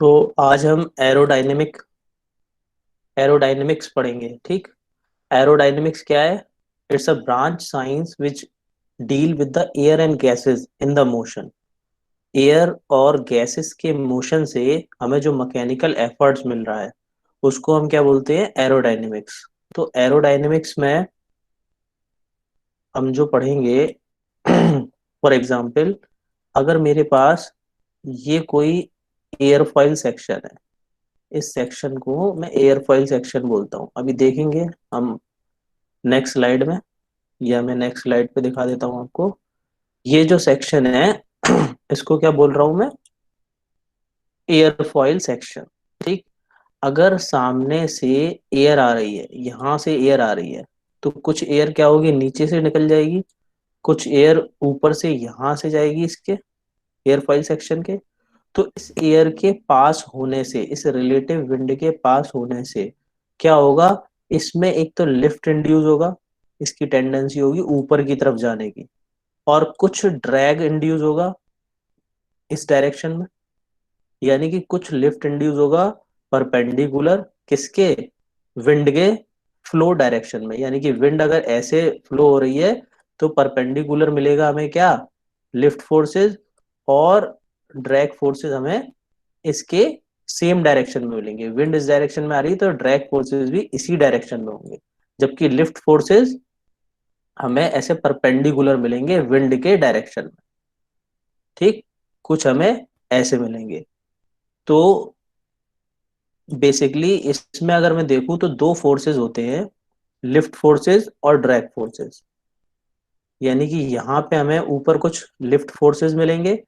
तो आज हम एरोडायनेमिक्स पढ़ेंगे। ठीक। एरोडायनेमिक्स क्या है? It's a branch science which deal with the air and gases in the motion. Air और गैसेस के मोशन से हमें जो मैकेनिकल एफर्ट्स मिल रहा है उसको हम क्या बोलते हैं? एरोडायनेमिक्स। तो एरोडायनेमिक्स में हम जो पढ़ेंगे फॉर एग्जांपल, अगर मेरे पास ये कोई एयरफॉइल सेक्शन है, इस सेक्शन को मैं एयरफॉइल सेक्शन बोलता हूँ। अभी देखेंगे हम नेक्स्ट स्लाइड में, या मैं नेक्स्ट स्लाइड पे दिखा देता हूँ आपको। ये जो सेक्शन है इसको क्या बोल रहा हूँ मैं? Airfoil section. ठीक। अगर सामने से एयर आ रही है, यहां से एयर आ रही है, तो कुछ एयर क्या होगी? नीचे से निकल जाएगी, कुछ एयर ऊपर से यहां से जाएगी इसके एयरफॉइल सेक्शन के। तो इस एयर के पास होने से, इस रिलेटिव विंड के पास होने से क्या होगा? इसमें एक तो लिफ्ट इंड्यूस होगा, इसकी टेंडेंसी होगी ऊपर की तरफ जाने की, और कुछ ड्रैग इंड्यूस होगा इस डायरेक्शन में, यानी कि कुछ लिफ्ट इंड्यूस होगा परपेंडिकुलर किसके? विंड के फ्लो डायरेक्शन में। यानी कि विंड अगर ऐसे फ्लो हो रही है तो परपेंडिकुलर मिलेगा हमें क्या? Lift forces. और ड्रैग फोर्सेस हमें इसके सेम डायरेक्शन में मिलेंगे। विंड इस डायरेक्शन में आ रही है तो ड्रैग फोर्सेस भी इसी डायरेक्शन में होंगे, जबकि लिफ्ट फोर्सेस हमें ऐसे परपेंडिकुलर मिलेंगे विंड के डायरेक्शन में। ठीक। कुछ हमें ऐसे मिलेंगे। तो बेसिकली इसमें अगर मैं देखूं तो दो फोर्सेस होते हैं, लिफ्ट फोर्सेस और ड्रैग फोर्सेस। यानी कि यहाँ पे हमें ऊपर कुछ लिफ्ट फोर्सेस मिलेंगे,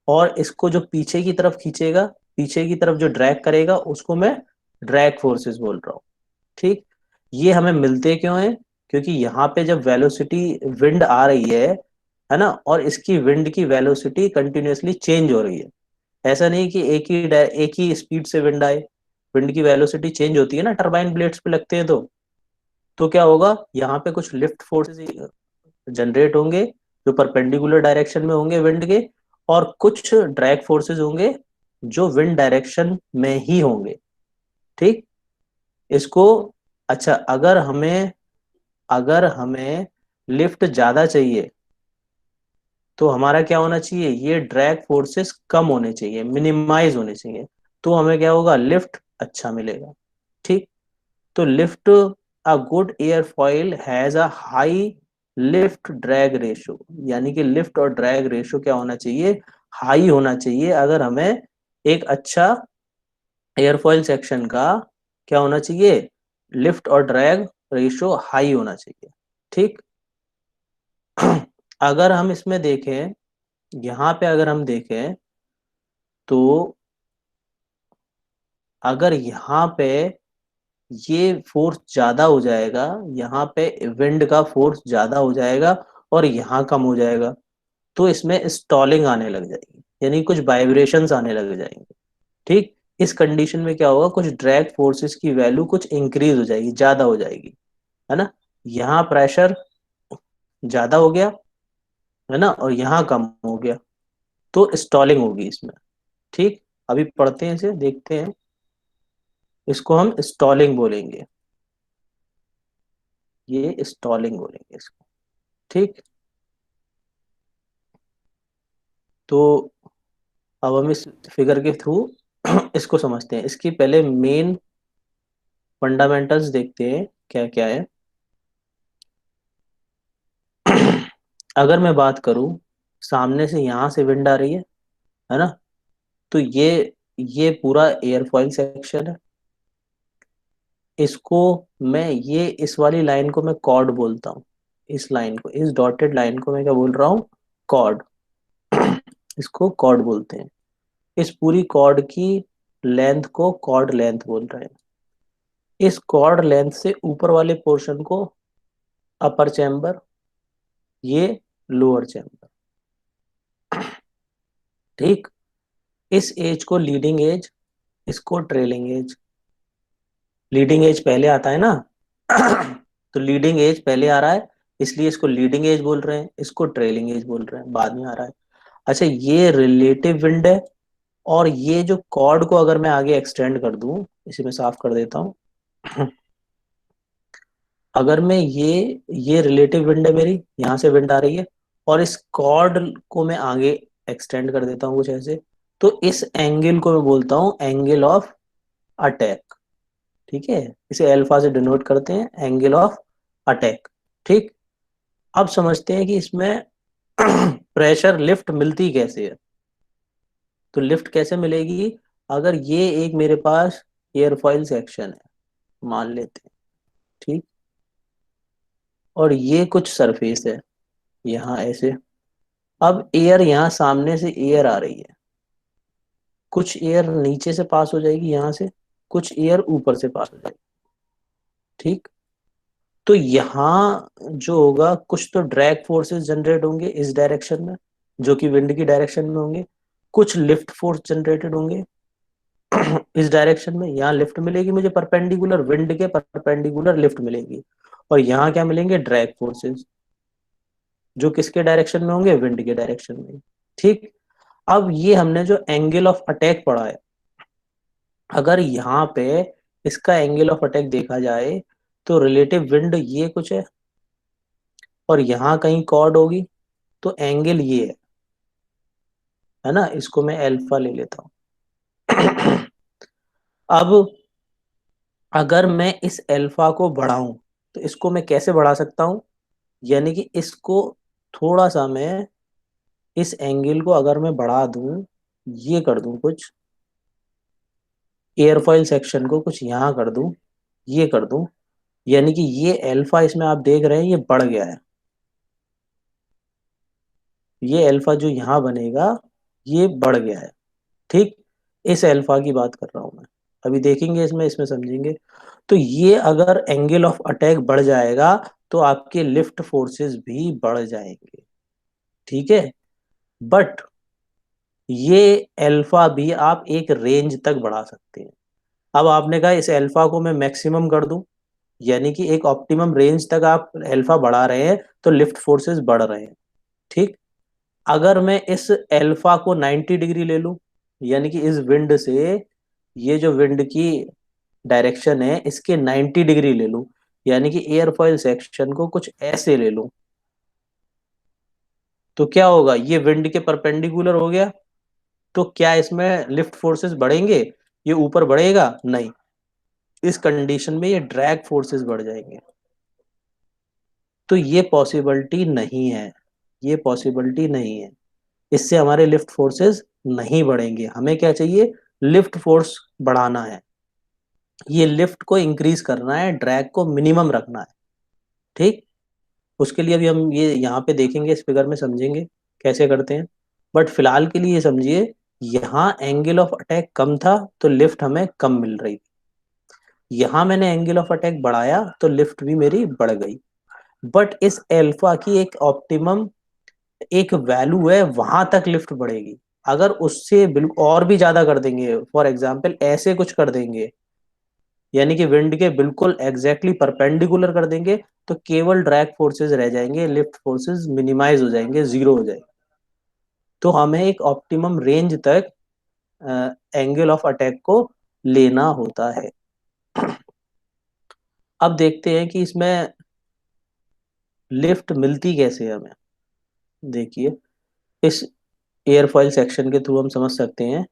और इसको जो पीछे की तरफ खींचेगा, पीछे की तरफ जो ड्रैग करेगा, उसको मैं ड्रैग फोर्सेस बोल रहा हूँ। ठीक। ये हमें मिलते क्यों हैं? क्योंकि यहाँ पे जब वेलोसिटी, विंड आ रही है ना, और इसकी विंड की वेलोसिटी कंटिन्यूअसली चेंज हो रही है। ऐसा नहीं कि एक ही स्पीड से विंड आए। विंड की वेलोसिटी चेंज होती है ना, टरबाइन ब्लेड्स पे लगते हैं तो क्या होगा? यहाँ पे कुछ लिफ्ट फोर्सेस जनरेट होंगे जो परपेंडिकुलर डायरेक्शन में होंगे विंड के, और कुछ ड्रैग फोर्सेस होंगे जो विंड डायरेक्शन में ही होंगे। ठीक। इसको, अच्छा, अगर हमें लिफ्ट ज्यादा चाहिए तो हमारा क्या होना चाहिए? ये ड्रैग फोर्सेस कम होने चाहिए, मिनिमाइज होने चाहिए। तो हमें क्या होगा? लिफ्ट अच्छा मिलेगा। ठीक। तो lift, a good airfoil has a high lift drag ratio. यानी कि लिफ्ट और ड्रैग रेशो क्या होना चाहिए? हाई होना चाहिए। अगर हमें एक अच्छा एयरफॉइल सेक्शन का क्या होना चाहिए? लिफ्ट और ड्रैग रेशो हाई होना चाहिए। ठीक। अगर हम इसमें देखें, यहाँ पे अगर हम देखें तो अगर यहाँ पे ये फोर्स ज्यादा हो जाएगा, यहाँ पे विंड का फोर्स ज्यादा हो जाएगा और यहाँ कम हो जाएगा, तो इसमें स्टॉलिंग आने लग जाएगी, यानी कुछ वाइब्रेशंस आने लग जाएंगे। ठीक। इस कंडीशन में क्या होगा? कुछ ड्रैग फोर्सेस की वैल्यू कुछ इंक्रीज हो जाएगी, ज्यादा हो जाएगी, है ना। यहाँ प्रेशर ज्यादा हो गया, है ना, और यहाँ कम हो गया, तो स्टॉलिंग होगी इसमें। ठीक। अभी पढ़ते हैं, इसे देखते हैं। इसको हम स्टॉलिंग बोलेंगे, ये स्टॉलिंग बोलेंगे इसको। ठीक। तो अब हम इस फिगर के थ्रू इसको समझते हैं। इसकी पहले मेन फंडामेंटल्स देखते हैं क्या क्या है। अगर मैं बात करूं, सामने से यहां से विंड आ रही है ना, तो ये पूरा एयरफॉइल सेक्शन है। इसको मैं, ये इस वाली लाइन को मैं कॉर्ड बोलता हूँ। इस लाइन को, इस डॉटेड लाइन को मैं क्या बोल रहा हूँ? कॉर्ड। इसको कॉर्ड बोलते हैं। इस पूरी कॉर्ड की लेंथ को कॉर्ड लेंथ बोल रहे हैं। इस कॉर्ड लेंथ से ऊपर वाले पोर्शन को अपर चैम्बर, ये लोअर चैम्बर। ठीक। इस एज को लीडिंग एज, इसको ट्रेलिंग एज। लीडिंग एज पहले आता है ना तो लीडिंग एज पहले आ रहा है, इसलिए इसको लीडिंग एज बोल रहे हैं, इसको ट्रेलिंग एज बोल रहे हैं, बाद में आ रहा है। अच्छा, ये रिलेटिव विंड है, और ये जो कॉर्ड को अगर मैं आगे एक्सटेंड कर दूं, इसे मैं साफ कर देता हूँ। अगर मैं ये रिलेटिव विंड है मेरी, यहाँ से विंड आ रही है, और इस कॉर्ड को मैं आगे एक्सटेंड कर देता हूँ कुछ ऐसे, तो इस एंगल को मैं बोलता हूँ एंगल ऑफ अटैक। ठीक है, इसे अल्फा से डिनोट करते हैं, एंगल ऑफ अटैक। ठीक। अब समझते हैं कि इसमें प्रेशर लिफ्ट मिलती कैसे है। तो लिफ्ट कैसे मिलेगी, अगर ये एक मेरे पास एयरफॉइल सेक्शन है मान लेते हैं। ठीक। और ये कुछ सरफेस है यहाँ ऐसे। अब एयर यहाँ सामने से एयर आ रही है, कुछ एयर नीचे से पास हो जाएगी यहाँ से, कुछ एयर ऊपर से पास हो जाएगी। ठीक। तो यहाँ जो होगा, कुछ तो ड्रैग फोर्सेस जनरेट होंगे इस डायरेक्शन में, जो कि विंड की डायरेक्शन में होंगे। कुछ लिफ्ट फोर्स जनरेटेड होंगे इस डायरेक्शन में, यहाँ लिफ्ट मिलेगी मुझे परपेंडिकुलर, विंड के परपेंडिकुलर लिफ्ट मिलेगी। और यहाँ क्या मिलेंगे, ड्रैग फोर्सेस, जो किसके डायरेक्शन में होंगे, विंड के डायरेक्शन में। ठीक। अब ये हमने जो एंगल ऑफ अटैक पढ़ा है, अगर यहाँ पे इसका एंगल ऑफ अटैक देखा जाए, तो रिलेटिव विंड ये कुछ और यहाँ कहीं कॉर्ड होगी, तो एंगल ये है ना, इसको मैं अल्फा ले लेता हूँ। अब अगर मैं इस अल्फा को बढ़ाऊं, तो इसको मैं कैसे बढ़ा सकता हूं, यानी कि इसको थोड़ा सा मैं, इस एंगल को अगर मैं बढ़ा दूं, ये कर दूं कुछ, एयरफॉइल सेक्शन को कुछ यहाँ कर दूं, ये कर दूं, यानी कि ये अल्फा इसमें आप देख रहे हैं ये बढ़ गया है। ये अल्फा जो यहाँ बनेगा, ये बढ़ गया है। ठीक। इस अल्फा की बात कर रहा हूं मैं, अभी देखेंगे इसमें इसमें समझेंगे। तो ये अगर एंगल ऑफ अटैक बढ़ जाएगा, तो आपके लिफ्ट फोर्सेस भी बढ़ जाएंगे। ठीक है। बट ये अल्फा भी आप एक रेंज तक बढ़ा सकते हैं। अब आपने कहा इस अल्फा को मैं मैक्सिमम कर दूं, यानी कि एक ऑप्टिमम रेंज तक आप अल्फा बढ़ा रहे हैं, तो लिफ्ट फोर्सेस बढ़ रहे हैं। ठीक। अगर मैं इस अल्फा को 90 डिग्री ले लूं, यानी कि इस विंड से, ये जो विंड की डायरेक्शन है इसके 90 डिग्री ले लूं, यानी कि एयरफॉइल सेक्शन को कुछ ऐसे ले लूं, तो क्या होगा, ये विंड के परपेंडिकुलर हो गया। तो क्या इसमें लिफ्ट फोर्सेस बढ़ेंगे, ये ऊपर बढ़ेगा नहीं, इस कंडीशन में ये ड्रैग फोर्सेस बढ़ जाएंगे। तो ये पॉसिबिलिटी नहीं है, ये पॉसिबिलिटी नहीं है, इससे हमारे लिफ्ट फोर्सेस नहीं बढ़ेंगे। हमें क्या चाहिए, लिफ्ट फोर्स बढ़ाना है, ये लिफ्ट को इंक्रीज करना है, ड्रैग को मिनिमम रखना है। ठीक। उसके लिए अभी हम ये यहाँ पे देखेंगे, इस फिगर में समझेंगे कैसे करते हैं। बट फिलहाल के लिए ये समझिए, यहाँ एंगल ऑफ अटैक कम था तो लिफ्ट हमें कम मिल रही थी, यहाँ मैंने एंगल ऑफ अटैक बढ़ाया तो लिफ्ट भी मेरी बढ़ गई। बट इस एल्फा की एक ऑप्टिमम एक वैल्यू है, वहां तक लिफ्ट बढ़ेगी। अगर उससे बिल्कुल और भी ज्यादा कर देंगे, फॉर एग्जाम्पल ऐसे कुछ कर देंगे, यानी कि विंड के बिल्कुल एग्जैक्टली परपेंडिकुलर कर देंगे, तो केवल ड्रैग फोर्सेस रह जाएंगे, लिफ्ट फोर्सेस मिनिमाइज हो जाएंगे, जीरो हो जाएंगे। तो हमें एक ऑप्टिमम रेंज तक एंगल ऑफ अटैक को लेना होता है। अब देखते हैं कि इसमें लिफ्ट मिलती कैसे है हमें। देखिए, इस एयरफॉइल सेक्शन के थ्रू हम समझ सकते हैं,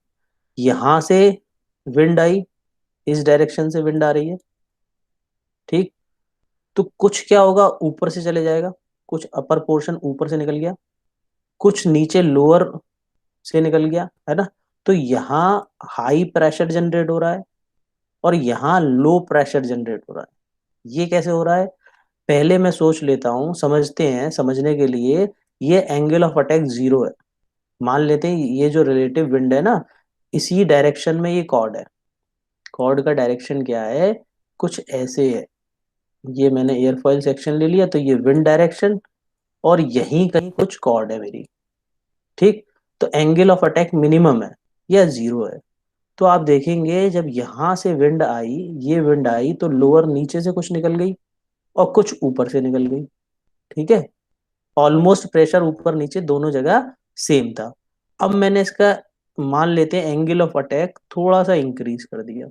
यहां से विंड आई, इस डायरेक्शन से विंड आ रही है। ठीक। तो कुछ क्या होगा, ऊपर से चले जाएगा, कुछ अपर पोर्शन ऊपर से निकल गया, कुछ नीचे लोअर से निकल गया, है ना। तो यहाँ हाई प्रेशर जनरेट हो रहा है, और यहाँ लो प्रेशर जनरेट हो रहा है। ये कैसे हो रहा है, पहले मैं सोच लेता हूँ, समझते हैं, समझने के लिए, ये एंगल ऑफ अटैक जीरो है। मान लेते हैं ये जो रिलेटिव विंड है ना, इसी डायरेक्शन में ये कॉर्ड है, कॉर्ड का डायरेक्शन क्या है, कुछ ऐसे है। ये मैंने एयरफॉइल सेक्शन ले लिया, तो ये विंड डायरेक्शन, और यहीं कहीं कुछ कॉर्ड है मेरी। ठीक। तो एंगल ऑफ अटैक मिनिमम है या जीरो है। तो आप देखेंगे जब यहां से विंड आई, ये विंड आई, तो लोअर नीचे से कुछ निकल गई और कुछ ऊपर से निकल गई। ठीक है, ऑलमोस्ट प्रेशर ऊपर नीचे दोनों जगह सेम था। अब मैंने इसका मान लेते हैं एंगल ऑफ अटैक थोड़ा सा इंक्रीज कर दिया,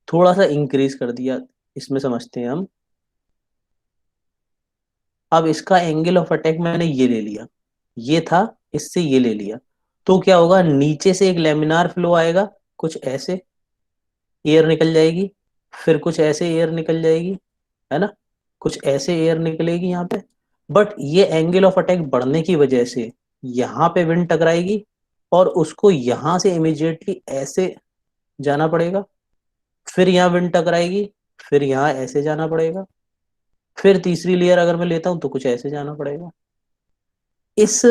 थोड़ा सा इंक्रीज कर दिया, इसमें समझते हैं हम। अब इसका एंगल ऑफ अटैक मैंने ये ले लिया, ये था, इससे ये ले लिया, तो क्या होगा, नीचे से एक लेमिनार फ्लो आएगा, कुछ ऐसे एयर निकल जाएगी, फिर कुछ ऐसे एयर निकल जाएगी, है ना, कुछ ऐसे एयर निकलेगी यहाँ पे। बट ये एंगल ऑफ अटैक बढ़ने की वजह से यहाँ पे विंड टकराएगी, और उसको यहाँ से इमिजिएटली ऐसे जाना पड़ेगा, फिर यहाँ विंड टकराएगी, फिर यहाँ ऐसे जाना पड़ेगा, फिर तीसरी लेयर अगर मैं लेता हूं तो कुछ ऐसे जाना पड़ेगा। इस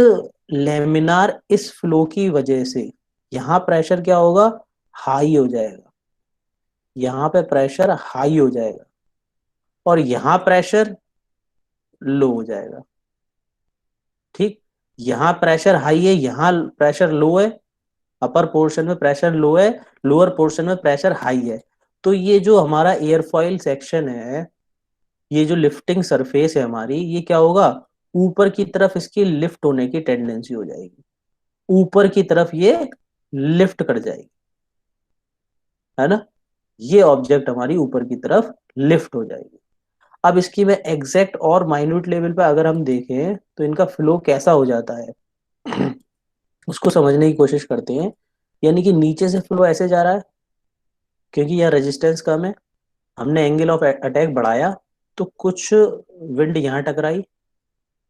लेमिनार इस फ्लो की वजह से यहाँ प्रेशर क्या होगा, हाई हो जाएगा, यहाँ पे प्रेशर हाई हो जाएगा, और यहाँ प्रेशर लो हो जाएगा। ठीक, यहाँ प्रेशर हाई है, यहाँ प्रेशर लो है, अपर पोर्शन में प्रेशर लो है, लोअर पोर्शन में प्रेशर हाई है। तो ये जो हमारा एयरफॉइल सेक्शन है, ये जो लिफ्टिंग सरफेस है हमारी, ये क्या होगा, ऊपर की तरफ इसकी लिफ्ट होने की टेंडेंसी हो जाएगी, ऊपर की तरफ ये लिफ्ट कर जाएगी, है ना, ये ऑब्जेक्ट हमारी ऊपर की तरफ लिफ्ट हो जाएगी। अब इसकी मैं एग्जैक्ट और माइन्यूट लेवल पे अगर हम देखें तो इनका फ्लो कैसा हो जाता है उसको समझने की कोशिश करते हैं। यानी कि नीचे से फ्लो ऐसे जा रहा है, क्योंकि यह रेजिस्टेंस कम है, हमने एंगल ऑफ अटैक बढ़ाया, तो कुछ विंड यहाँ टकराई,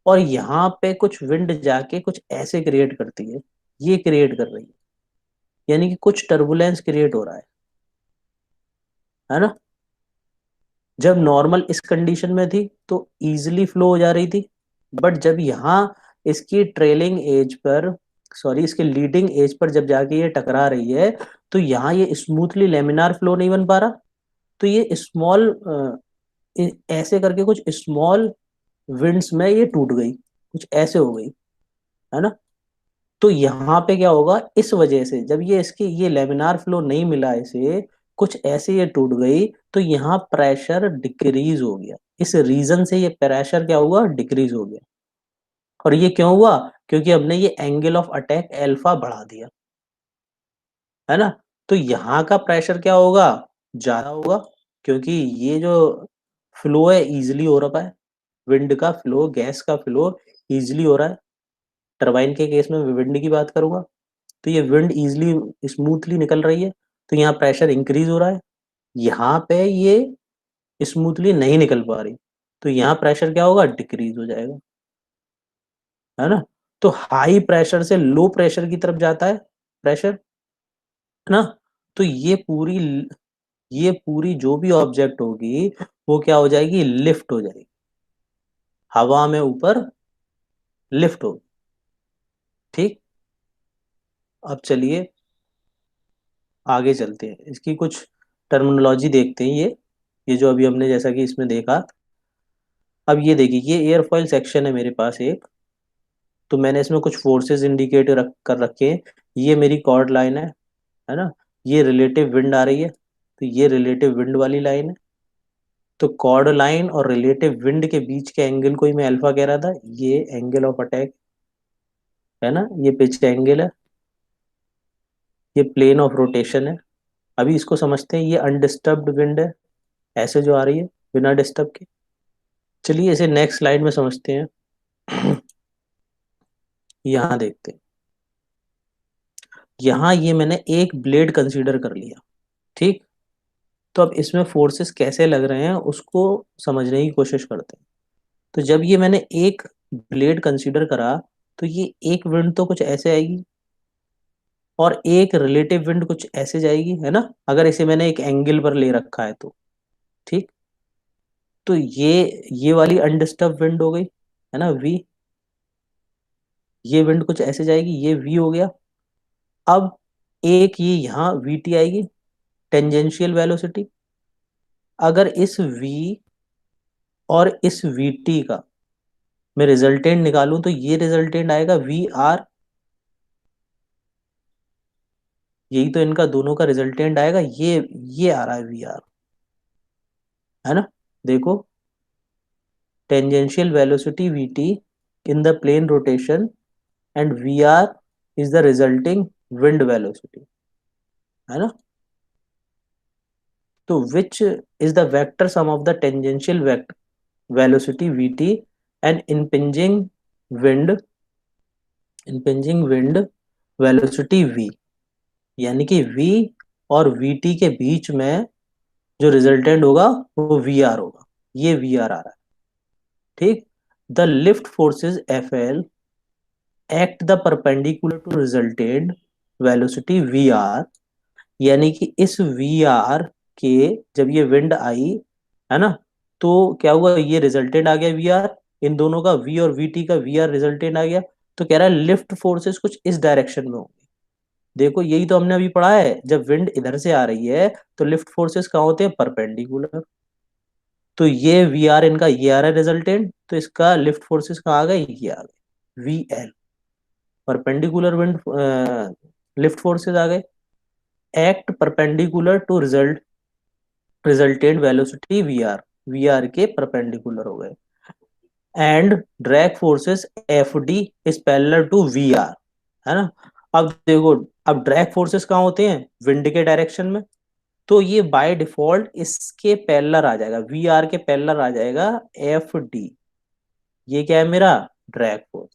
और यहाँ पे कुछ विंड जाके कुछ ऐसे क्रिएट करती है, ये क्रिएट कर रही है, यानी कि कुछ टर्बुलेंस क्रिएट हो रहा है ना। जब नॉर्मल इस कंडीशन में थी तो इजीली फ्लो हो जा रही थी, बट जब यहाँ इसकी ट्रेलिंग एज पर, सॉरी इसके लीडिंग एज पर जब जाके ये टकरा रही है, तो यहाँ ये स्मूथली लेमिनार फ्लो नहीं बन पा रहा, तो ये स्मॉल ऐसे करके कुछ स्मॉल विंड्स में ये टूट गई, कुछ ऐसे हो गई, है ना। तो यहाँ पे क्या होगा, इस वजह से जब ये इसकी ये लेमिनार फ्लो नहीं मिला इसे, कुछ ऐसे ये टूट गई, तो यहाँ प्रेशर डिक्रीज हो गया, इस रीजन से ये प्रेशर क्या हुआ, डिक्रीज हो गया। और ये क्यों हुआ, क्योंकि हमने ये एंगल ऑफ अटैक अल्फा बढ़ा दिया, है ना। तो यहाँ का प्रेशर क्या होगा, ज्यादा होगा, क्योंकि ये जो फ्लो है इजिली हो रहा है, विंड का फ्लो, गैस का फ्लो इजिली हो रहा है। टरबाइन के केस में विंड की बात करूंगा, तो ये विंड इजिली स्मूथली निकल रही है, तो यहाँ प्रेशर इंक्रीज हो रहा है। यहाँ पे ये स्मूथली नहीं निकल पा रही, तो यहाँ प्रेशर क्या होगा, डिक्रीज हो जाएगा, है ना। तो हाई प्रेशर से लो प्रेशर की तरफ जाता है प्रेशर, है ना। तो ये पूरी जो भी ऑब्जेक्ट होगी वो क्या हो जाएगी, लिफ्ट हो जाएगी, हवा में ऊपर लिफ्ट होगी। ठीक, अब चलिए आगे चलते हैं, इसकी कुछ टर्मिनोलॉजी देखते हैं। ये जो अभी हमने जैसा कि इसमें देखा, अब ये देखिए, ये एयरफॉइल सेक्शन है मेरे पास एक, तो मैंने इसमें कुछ फोर्सेस इंडिकेट कर रखे हैं। ये मेरी कॉर्ड लाइन है ना, ये रिलेटिव विंड आ रही है, तो ये रिलेटिव विंड वाली लाइन है। तो कॉर्ड लाइन और रिलेटिव विंड के बीच के एंगल को ही मैं अल्फा कह रहा था, ये एंगल ऑफ अटैक है ना, ये पिच एंगल है, ये प्लेन ऑफ रोटेशन है। अभी इसको समझते हैं, ये अनडिस्टर्ब्ड विंड है, ऐसे जो आ रही है बिना डिस्टर्ब के। चलिए इसे नेक्स्ट स्लाइड में समझते हैं यहाँ देखते हैं, यहाँ ये मैंने एक ब्लेड कंसीडर कर लिया। ठीक, तो अब इसमें फोर्सेस कैसे लग रहे हैं उसको समझने की कोशिश करते हैं। तो जब ये मैंने एक ब्लेड कंसीडर करा, तो ये एक विंड तो कुछ ऐसे आएगी, और एक रिलेटिव विंड कुछ ऐसे जाएगी, है ना, अगर इसे मैंने एक एंगल पर ले रखा है तो। ठीक, तो ये वाली अनडिस्टर्ब विंड हो गई, है ना, वी, ये विंड कुछ ऐसे जाएगी, ये वी हो गया। अब एक ये यहाँ वी टी आएगी, टेंजेंशियल वेलोसिटी। अगर इस वी और इस वी टी का मैं रिजल्टेंट निकालूं, तो ये रिजल्टेंट आएगा वी आर, यही तो इनका दोनों का रिजल्टेंट आएगा, ये आ रहा है वी आर, है ना। देखो, tangential velocity V T in the plane rotation, and V R is the resulting wind velocity, है ना। तो which is the vector sum of the tangential vector velocity vt and wind impinging wind velocity v, यानी कि v और vt के बीच में जो resultant होगा वो vr होगा, ये vr आ रहा है। ठीक। The lift forces fl act the perpendicular to resultant velocity vr, यानी कि इस vr के, जब ये विंड आई, है ना, तो क्या हुआ, ये रिजल्टेंट आ गया vr, इन दोनों का v और vt का vr रिजल्टेंट आ गया। तो कह रहा है लिफ्ट फोर्सेस कुछ इस डायरेक्शन में होंगे। देखो यही तो हमने अभी पढ़ा है, जब विंड इधर से आ रही है तो लिफ्ट फोर्सेस कहाँ होते हैं, परपेंडिकुलर। तो ये वी आर इनका ये आ रहा है रिजल्टेंट, तो इसका लिफ्ट फोर्सेस कहाँ आ गए, ये आ गए V L, perpendicular wind lift forces आ गए, act perpendicular to resultant velocity V R के परपेंडिकुलर हो गए। And drag forces F D is parallel to V R, है ना। अब देखो, अब ड्रैग फोर्सेस कहाँ होते हैं, विंड के डायरेक्शन में, तो ये बाय डिफॉल्ट इसके पैरेलल आ जाएगा, वी आर के पैरेलल आ जाएगा एफ डी। ये क्या है मेरा, ड्रैग फोर्स।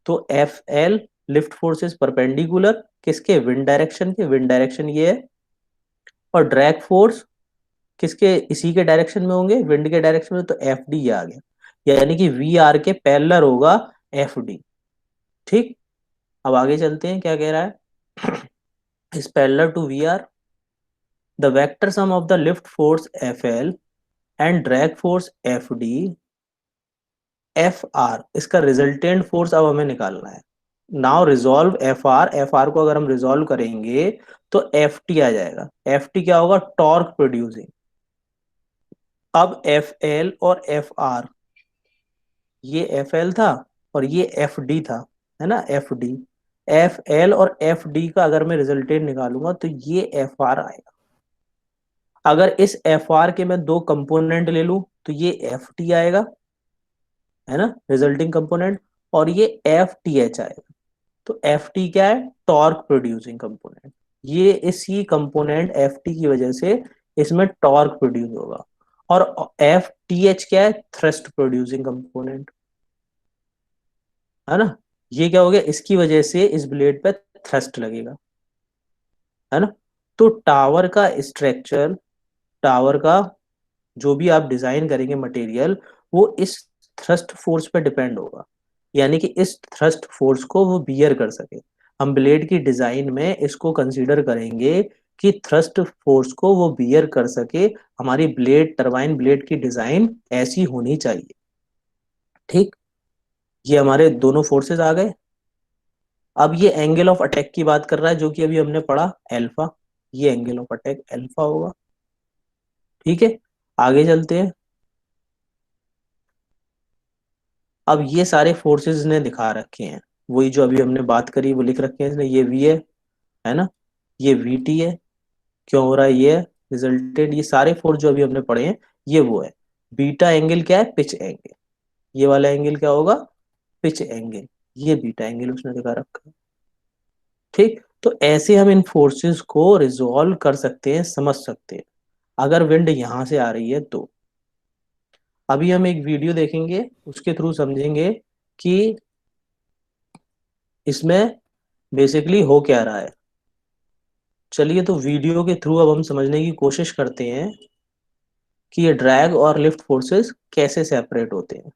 तो F L lift force is perpendicular किसके, विंड डायरेक्शन के, विंड डायरेक्शन ये है। और ड्रैग फोर्स किसके, इसी के डायरेक्शन में होंगे, विंड के डायरेक्शन में, तो एफ डी ये आ गया, यानी कि वी आर के पैरेलल होगा एफ डी। ठीक। अब आगे चलते हैं, क्या कह रहा है, is parallel to V R the vector sum of the lift force F L and drag force F D F R, इसका रिजल्टेंट फोर्स अब हमें निकालना है। नाउ रिजॉल्व एफ आर को अगर हम रिजॉल्व करेंगे तो एफ टी आ जाएगा, एफ टी क्या होगा, टॉर्क प्रोड्यूसिंग। अब एफ एल और एफ आर, ये एफ एल था और ये एफ डी था, है ना, एफ डी। एफ एल और एफ डी का अगर मैं रिजल्टेंट निकालूंगा तो ये एफ आर आएगा। अगर इस एफ आर के मैं दो कंपोनेंट ले लूं तो ये एफ टी आएगा, है ना, रिजल्टिंग कंपोनेंट, और ये एफ टी एच आएगा। तो एफ टी क्या है, टॉर्क प्रोड्यूसिंग कंपोनेंट। ये इसी कंपोनेंट एफ टी की वजह से इसमें टॉर्क प्रोड्यूस होगा। और एफ टी एच क्या है, थ्रस्ट प्रोड्यूसिंग कंपोनेंट, है ना। ये क्या हो गया, इसकी वजह से इस ब्लेड पे थ्रस्ट लगेगा, है ना। तो टावर का स्ट्रक्चर, टावर का जो भी आप डिजाइन करेंगे मटेरियल, वो इस थ्रस्ट फोर्स पे डिपेंड होगा, यानी कि इस थ्रस्ट फोर्स को वो बियर कर सके। हम ब्लेड की डिजाइन में इसको कंसीडर करेंगे कि थ्रस्ट फोर्स को वो बियर कर सके, हमारी ब्लेड, टरबाइन ब्लेड की डिजाइन ऐसी होनी चाहिए। ठीक। ये हमारे दोनों फोर्सेस आ गए। अब ये एंगल ऑफ अटैक की बात कर रहा है, जो कि अभी हमने पढ़ा एल्फा, ये एंगल ऑफ अटैक एल्फा होगा। ठीक है, आगे चलते हैं। अब ये सारे फोर्सेस ने दिखा रखे हैं, वही जो अभी हमने बात करी वो लिख रखे हैं इसने, ये वी है ना, ये वी टी है, क्यों हो रहा है, ये रिजल्टेड, ये सारे फोर्स जो अभी हमने पढ़े हैं ये वो है। बीटा एंगल क्या है, पिच एंगल, ये वाला एंगल क्या होगा, पिच एंगल, ये बीटा एंगल उसने दिखा रखा है। ठीक। तो ऐसे हम इन फोर्सेस को रिजॉल्व कर सकते हैं, समझ सकते हैं, अगर विंड यहां से आ रही है तो। अभी हम एक वीडियो देखेंगे, उसके थ्रू समझेंगे कि इसमें बेसिकली हो क्या रहा है। चलिए, तो वीडियो के थ्रू अब हम समझने की कोशिश करते हैं कि ये ड्रैग और लिफ्ट फोर्सेस कैसे सेपरेट होते हैं।